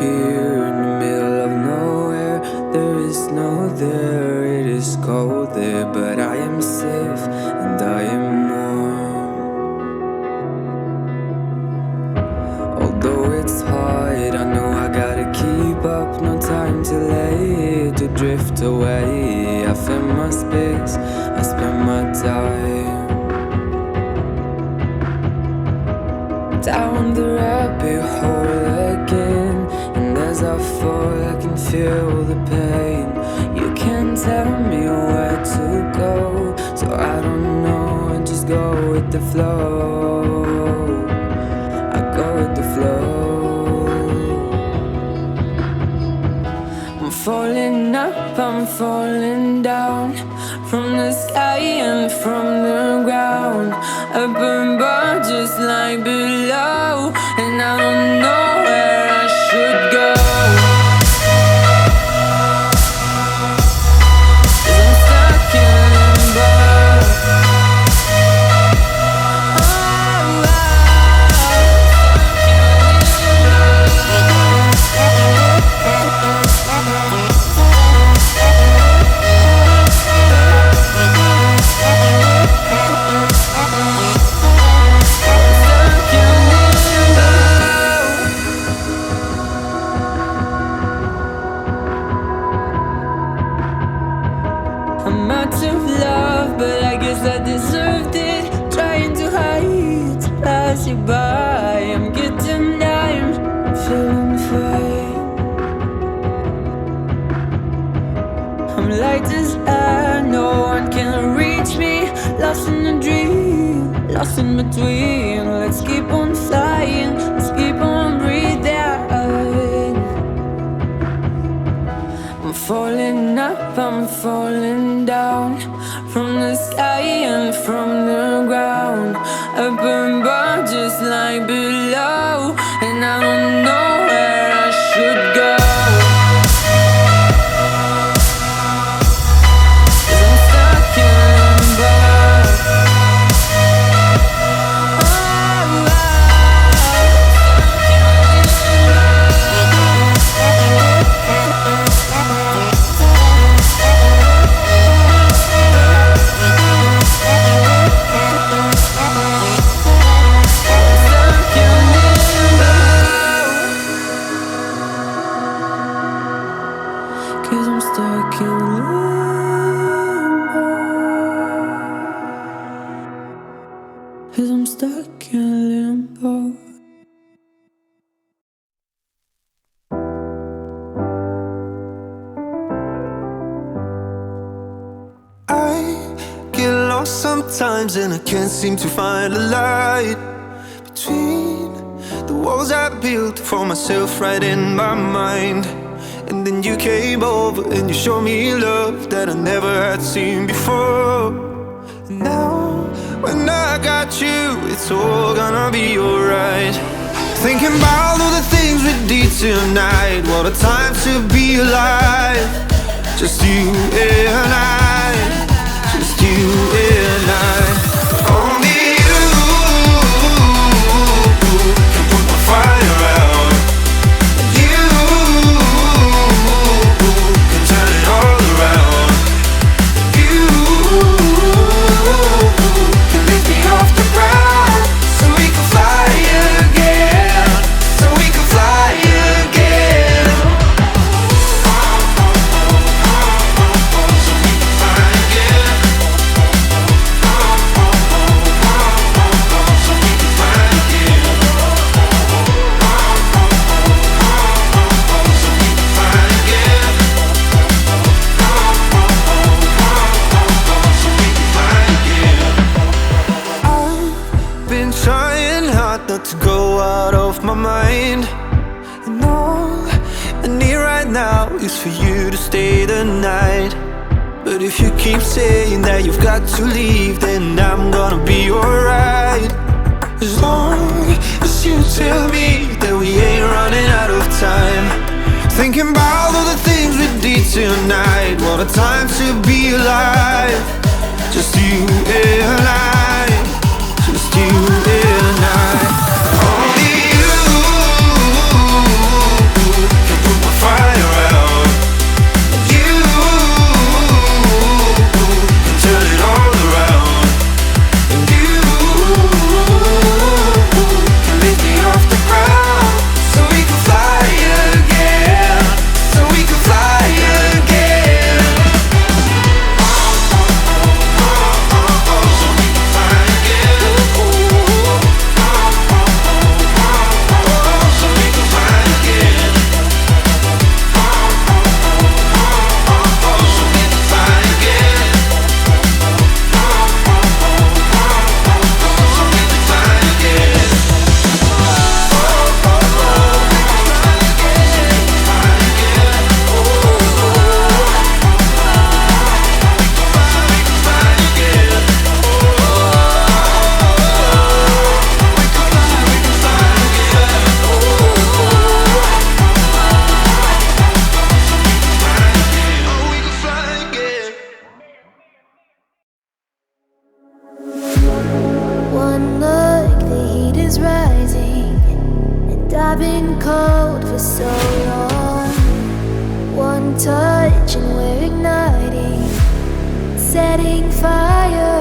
here in the middle of nowhere. There is no there, it is cold there, but I am safe and I am warm. Although it's hard, I know I gotta keep up. No time to lay, to drift away. I find my space, I spend my time down the rabbit hole again. And as I fall, I can feel the pain. You can't tell me where to go, so I don't know, I just go with the flow. I go with the flow. I'm falling up, I'm falling down, from the sky and from the ground. Up above just like below, and I don't know where I should go. I'm out of love, but I guess I deserved it. Trying to hide, to pass you by. I'm getting down, feeling fine. I'm light as air, no one can reach me. Lost in a dream, lost in between. Let's keep on flying, let's keep on breathing. I'm falling up, I'm falling down, from the sky and from the ground. Up above just like below, and I don't know where I should go. Cause I'm stuck in limbo. I get lost sometimes and I can't seem to find a light between the walls I built for myself right in my mind. And then you came over and you showed me love that I never had seen before. And now when I got you, it's all gonna be alright. Thinking about all the things we did tonight. What a time to be alive. Just you and I, just you and I. Only you can put my fire out. You can turn it all around. You can lift me off the ground, so we can fly again, so we can fly again. So we can fly again. So we can fly again. So we can fly again. So we can fly again. I've been trying hard not to go out of my mind, and all I need right now is for you to stay the night. But if you keep saying that you've got to leave, then I'm gonna be alright. As long as you tell me that we ain't running out of time. Thinking about all the things we did tonight. What a time to be alive. Just you and I, just you and I. Only you is rising, and I've been cold for so long. One touch and we're igniting, setting fire